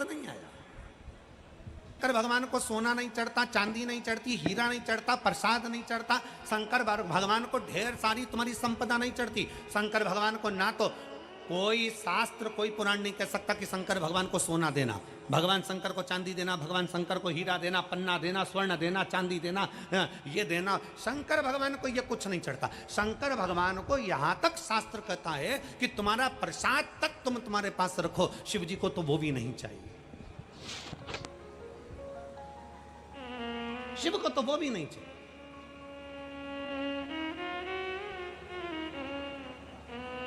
से नहीं आया। शंकर भगवान को सोना नहीं चढ़ता, चांदी नहीं चढ़ती, हीरा नहीं चढ़ता, प्रसाद नहीं चढ़ता। शंकर भगवान को ढेर सारी तुम्हारी संपदा नहीं चढ़ती। शंकर भगवान को ना तो कोई शास्त्र, कोई पुराण नहीं कह सकता कि शंकर भगवान को सोना देना, भगवान शंकर को चांदी देना, भगवान शंकर को हीरा देना, पन्ना देना, स्वर्ण देना, चांदी देना, ये देना। शंकर भगवान को ये कुछ नहीं चढ़ता। शंकर भगवान को यहां तक शास्त्र कहता है कि तुम्हारा प्रसाद तक तुम तुम्हारे पास रखो, शिव जी को तो वो भी नहीं चाहिए, शिव को तो वो भी नहीं चाहिए।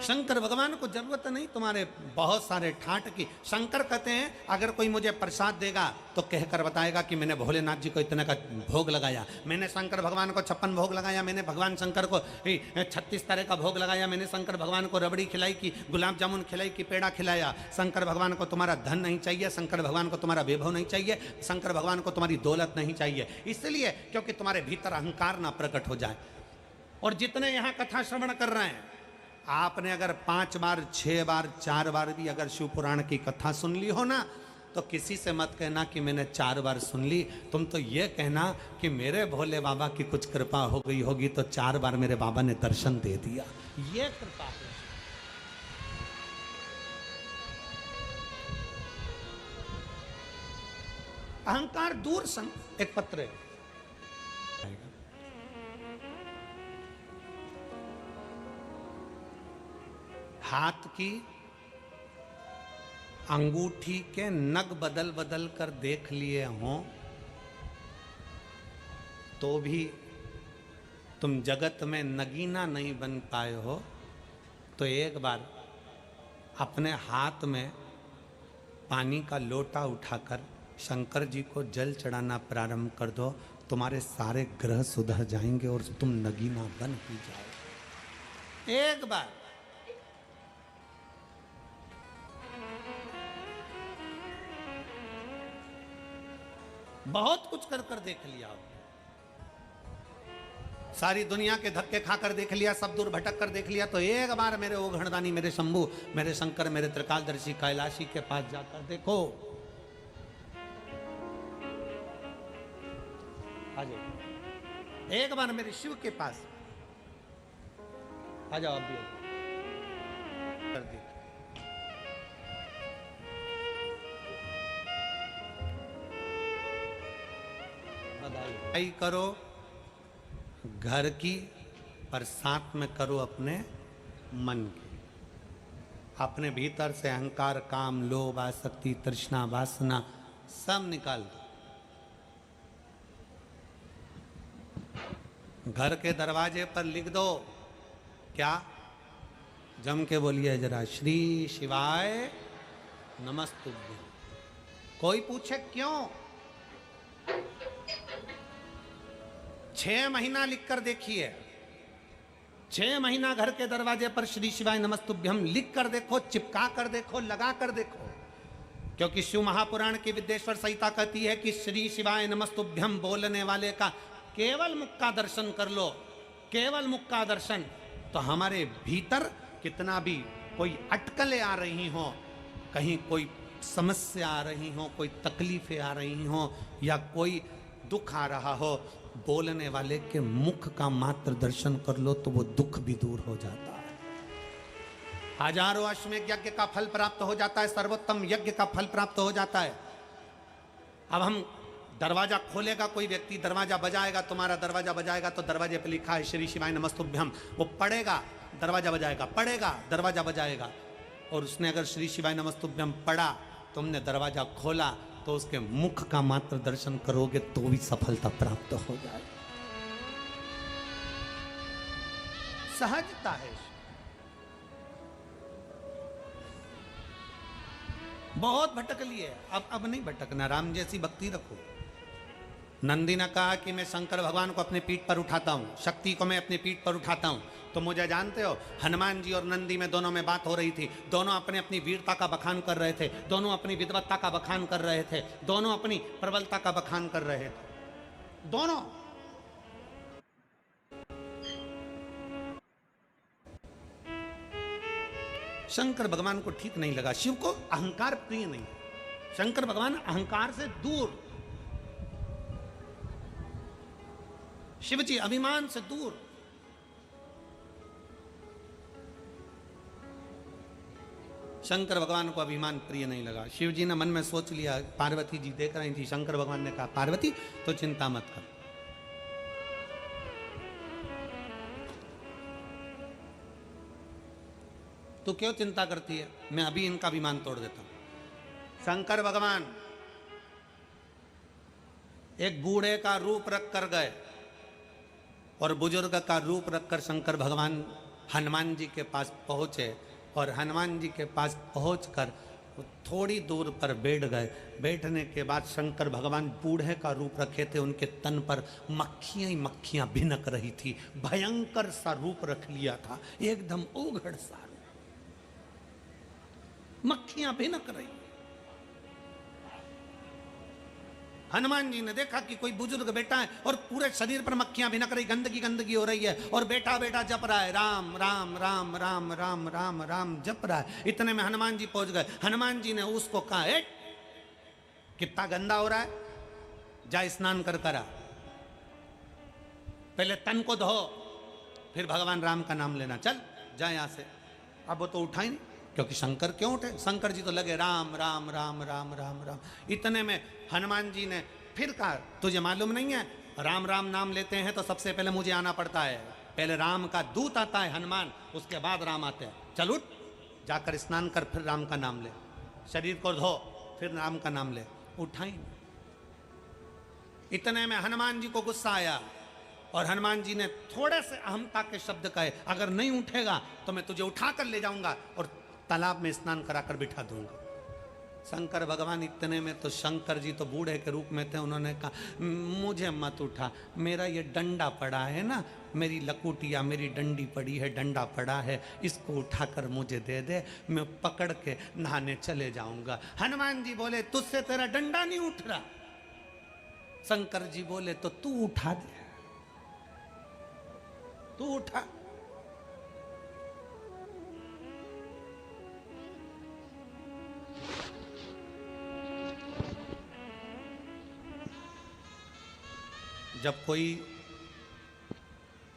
शंकर भगवान को जरूरत नहीं तुम्हारे बहुत सारे ठाट की। शंकर कहते हैं अगर कोई मुझे प्रसाद देगा तो कहकर बताएगा कि मैंने भोलेनाथ जी को इतने का भोग लगाया, मैंने शंकर भगवान को 56 भोग लगाया, मैंने भगवान शंकर को 36 तरह का भोग लगाया, मैंने शंकर भगवान को रबड़ी खिलाई कि गुलाब जामुन खिलाई कि पेड़ा खिलाया। शंकर भगवान को तुम्हारा धन नहीं चाहिए, शंकर भगवान को तुम्हारा वैभव नहीं चाहिए, शंकर भगवान को तुम्हारी दौलत नहीं चाहिए, इसलिए क्योंकि तुम्हारे भीतर अहंकार ना प्रकट हो जाए। और जितने यहाँ कथा श्रवण कर रहे हैं, आपने अगर 5 बार 6 बार 4 बार भी अगर शिव पुराण की कथा सुन ली हो ना, तो किसी से मत कहना कि मैंने 4 बार सुन ली। तुम तो ये कहना कि मेरे भोले बाबा की कुछ कृपा हो गई होगी तो 4 बार मेरे बाबा ने दर्शन दे दिया, ये कृपा है। अहंकार दूर सन। एक पत्र है, हाथ की अंगूठी के नग बदल बदल कर देख लिए हों तो भी तुम जगत में नगीना नहीं बन पाए हो, तो एक बार अपने हाथ में पानी का लोटा उठाकर शंकर जी को जल चढ़ाना प्रारंभ कर दो, तुम्हारे सारे ग्रह सुधर जाएंगे और तुम नगीना बन ही जाओ। एक बार बहुत कुछ कर कर देख लिया, सारी दुनिया के धक्के खाकर देख लिया, सब दूर भटक कर देख लिया, तो एक बार मेरे ओघड़दानी, मेरे शंभू, मेरे शंकर, मेरे त्रिकालदर्शी कैलाशी के पास जाकर देखो। आ जाओ एक बार मेरे शिव के पास आ जाओ, अभी कर दी। बधाई करो घर की, पर साथ में करो अपने मन की। अपने भीतर से अहंकार, काम, लोभ, आसक्ति, तृष्णा, वासना सब निकाल दो। घर के दरवाजे पर लिख दो, क्या? जम के बोलिए जरा, श्री शिवाय नमस्तुभ्यं। कोई पूछे क्यों? 6 महीना लिख कर देखिए, 6 महीना घर के दरवाजे पर श्री शिवाय नमस्तुभ्यं लिख कर देखो, चिपका कर देखो, लगा कर देखो। क्योंकि शिव महापुराण की विद्येश्वर संहिता कहती है कि श्री शिवाय नमस्तुभ्यं बोलने वाले का केवल मुख का दर्शन कर लो, केवल मुख का दर्शन, तो हमारे भीतर कितना भी कोई अटकलें आ रही हो, कहीं कोई समस्या आ रही हो, कोई तकलीफें आ रही हो, या कोई दुख आ रहा हो, बोलने वाले के मुख का मात्र दर्शन कर लो तो वो दुख भी दूर हो जाता है। हजारों अश्वमेध यज्ञ का फल प्राप्त हो जाता है, सर्वोत्तम यज्ञ का फल प्राप्त हो जाता है। अब हम दरवाजा खोलेगा कोई व्यक्ति, दरवाजा बजाएगा, तुम्हारा दरवाजा बजाएगा तो दरवाजे पे लिखा है श्री शिवाय नमस्तुभ्यं, वो पढ़ेगा, दरवाजा बजाएगा, पढ़ेगा, दरवाजा बजाएगा, और उसने अगर श्री शिवाय नमस्तुभ्यं पढ़ा, तुमने दरवाजा खोला, तो उसके मुख का मात्र दर्शन करोगे तो भी सफलता प्राप्त हो जाए। सहजता है, बहुत भटक लिए, अब नहीं भटकना, राम जैसी भक्ति रखो। नंदी ने कहा कि मैं शंकर भगवान को अपने पीठ पर उठाता हूँ, शक्ति को मैं अपनी पीठ पर उठाता हूँ। तो मुझे जानते हो, हनुमान जी और नंदी में दोनों में बात हो रही थी, दोनों अपने अपनी वीरता का बखान कर रहे थे, दोनों अपनी विद्वत्ता का बखान कर रहे थे, दोनों अपनी प्रबलता का बखान कर रहे थे, दोनों। शंकर भगवान को ठीक नहीं लगा, शिव को अहंकार प्रिय नहीं, शंकर भगवान अहंकार से दूर, शिव जी अभिमान से दूर। शंकर भगवान को अभिमान प्रिय नहीं लगा। शिव जी ने मन में सोच लिया, पार्वती जी देख रही थी, शंकर भगवान ने कहा पार्वती तो चिंता मत कर, तू क्यों चिंता करती है, मैं अभी इनका अभिमान तोड़ देता हूं। शंकर भगवान एक बूढ़े का रूप रख कर गए और बुजुर्ग का रूप रखकर शंकर भगवान हनुमान जी के पास पहुंचे और हनुमान जी के पास पहुंचकर थोड़ी दूर पर बैठ गए। बैठने के बाद शंकर भगवान बूढ़े का रूप रखे थे, उनके तन पर मक्खियां ही मक्खियां भिनक रही थी, भयंकर सा रूप रख लिया था, एकदम उघड़ सा मक्खियां भिनक रही। हनुमान जी ने देखा कि कोई बुजुर्ग बैठा है और पूरे शरीर पर मक्खियां भिनक रही, गंदगी गंदगी हो रही है और बैठा बैठा जप रहा है राम राम राम राम राम राम राम जप रहा है। इतने में हनुमान जी पहुंच गए। हनुमान जी ने उसको कहा, ए कितना गंदा हो रहा है, जा स्नान कर करा, पहले तन को धो फिर भगवान राम का नाम लेना, चल जा यहां से। अब वो तो उठा ही नहीं, क्योंकि शंकर क्यों उठे, शंकर जी तो लगे राम राम राम राम राम राम। इतने में हनुमान जी ने फिर कहा, तुझे मालूम नहीं है राम राम नाम लेते हैं तो सबसे पहले मुझे आना पड़ता है, पहले राम का दूत आता है हनुमान, उसके बाद राम आते हैं, चल उठ जाकर स्नान कर फिर राम का नाम ले, शरीर को धो फिर राम का नाम ले। उठाई। इतने में हनुमान जी को गुस्सा आया और हनुमान जी ने थोड़े से अहमता के शब्द कहे, अगर नहीं उठेगा तो मैं तुझे उठाकर ले जाऊंगा और तालाब में स्नान कराकर बिठा दूंगा। शंकर भगवान इतने में तो शंकर जी तो बूढ़े के रूप में थे, उन्होंने कहा मुझे मत उठा, मेरा ये डंडा पड़ा है ना, मेरी लकुटिया मेरी डंडी पड़ी है, डंडा पड़ा है, इसको उठाकर मुझे दे दे, मैं पकड़ के नहाने चले जाऊंगा। हनुमान जी बोले तुझसे तेरा डंडा नहीं उठ रहा। शंकर जी बोले तो तू उठा दे, तू उठा। जब कोई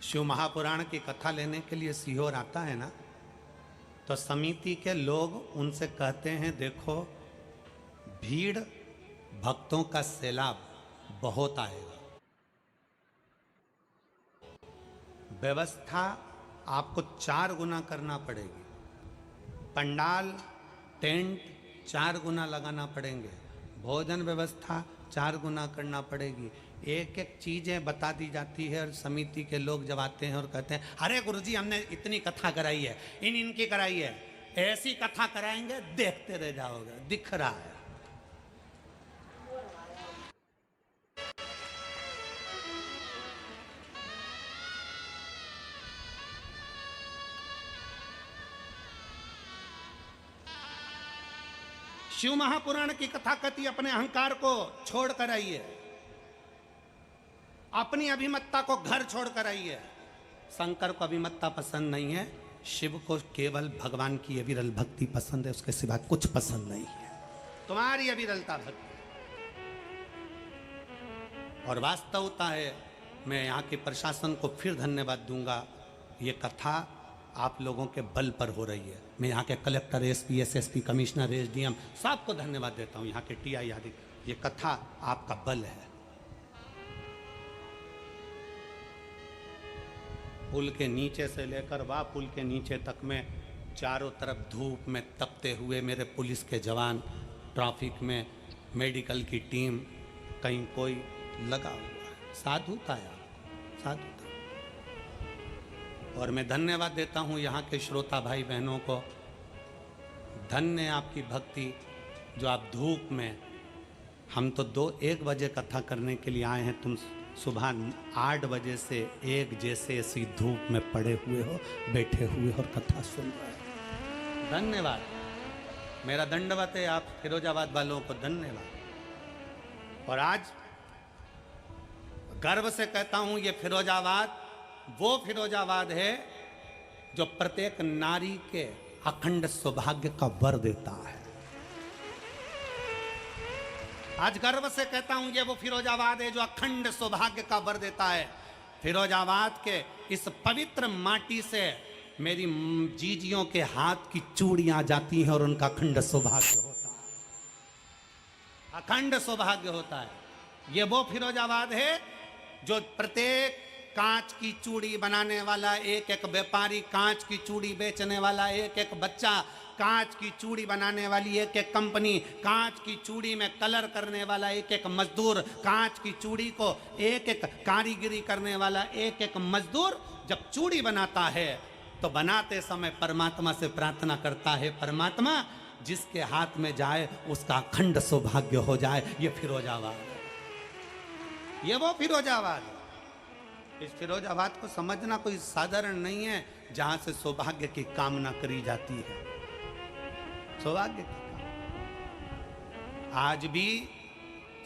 शिव महापुराण की कथा लेने के लिए सीहोर आता है ना, तो समिति के लोग उनसे कहते हैं देखो भीड़ भक्तों का सैलाब बहुत आएगा, व्यवस्था आपको 4 गुना करना पड़ेगी, पंडाल टेंट 4 गुना लगाना पड़ेंगे, भोजन व्यवस्था 4 गुना करना पड़ेगी। एक एक चीजें बता दी जाती है और समिति के लोग जब आते हैं और कहते हैं अरे गुरुजी हमने इतनी कथा कराई है, इनकी कराई है, ऐसी कथा कराएंगे देखते रह जाओगे, दिख रहा है। शिव महापुराण की कथा कथी अपने अहंकार को छोड़कर आई है, अपनी अभिमत्ता को घर छोड़कर आई है। शंकर को अभिमत्ता पसंद नहीं है, शिव को केवल भगवान की अविरल भक्ति पसंद है, उसके सिवा कुछ पसंद नहीं है, तुम्हारी अविरलता भक्ति। और वास्तवता है, मैं यहाँ के प्रशासन को फिर धन्यवाद दूंगा, ये कथा आप लोगों के बल पर हो रही है। मैं यहाँ के collector, SP, SSP, commissioner, SDM सबको धन्यवाद देता हूँ, यहाँ के टीआई आदि, ये कथा आपका बल है। पुल के नीचे से लेकर वह पुल के नीचे तक में चारों तरफ धूप में तपते हुए मेरे पुलिस के जवान, ट्रैफिक में मेडिकल की टीम, कहीं कोई लगा हुआ है, साधुता है, साधुता। और मैं धन्यवाद देता हूँ यहाँ के श्रोता भाई बहनों को, धन्य आपकी भक्ति जो आप धूप में, हम तो 2-1 बजे कथा करने के लिए आए हैं, तुम सुबह 8 बजे से 1 जैसे ऐसी धूप में पड़े हुए हो, बैठे हुए हो और कथा सुन रहे हो। धन्यवाद, मेरा दंडवत है आप फिरोजाबाद वालों को, धन्यवाद। और आज गर्व से कहता हूं ये फिरोजाबाद वो फिरोजाबाद है जो प्रत्येक नारी के अखंड सौभाग्य का वर देता है। आज गर्व से कहता हूं ये वो फिरोजाबाद है जो अखंड सौभाग्य का वर देता है। फिरोजाबाद के इस पवित्र माटी से मेरी जीजियों के हाथ की चूड़ियां जाती हैं और उनका अखंड सौभाग्य होता है, अखंड सौभाग्य होता है। ये वो फिरोजाबाद है जो प्रत्येक कांच की चूड़ी बनाने वाला, एक एक व्यापारी, कांच की चूड़ी बेचने वाला, एक एक बच्चा, कांच की चूड़ी बनाने वाली एक एक कंपनी, कांच की चूड़ी में कलर करने वाला एक एक मजदूर, कांच की चूड़ी को एक एक कारीगरी करने वाला एक एक मजदूर जब चूड़ी बनाता है तो बनाते समय परमात्मा से प्रार्थना करता है, परमात्मा जिसके हाथ में जाए उसका अखंड सौभाग्य हो जाए। ये फिरोजाबाद है, ये वो फिरोजाबाद है। इस फिरोजाबाद को समझना कोई साधारण नहीं है जहां से सौभाग्य की कामना करी जाती है, सौभाग्य की कामना। आज भी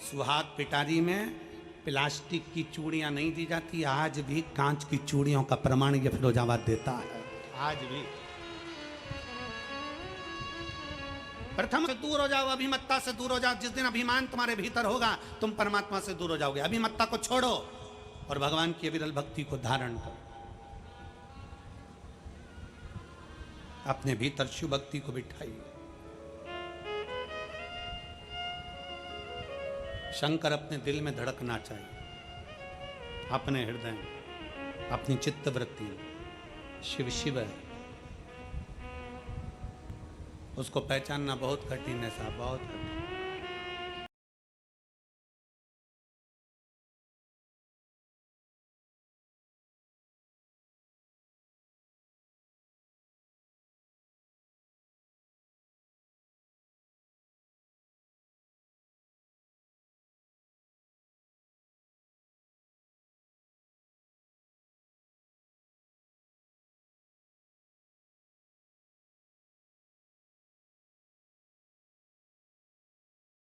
सुहाग पिटारी में प्लास्टिक की चूड़ियां नहीं दी जाती, आज भी कांच की चूड़ियों का प्रमाण यह फिरोजाबाद देता है। आज भी प्रथम से दूर हो जाओ, अभिमत्ता से दूर हो जाओ। जिस दिन अभिमान तुम्हारे भीतर होगा तुम परमात्मा से दूर हो जाओगे। अभिमत्ता को छोड़ो और भगवान की अविरल भक्ति को धारण करो। अपने भीतर शिव भक्ति को बिठाइए। शंकर अपने दिल में धड़कना चाहिए, अपने हृदय में, अपनी चित्त वृत्ति में। शिव शिव है, उसको पहचानना बहुत कठिन है साहब, बहुत कठिन।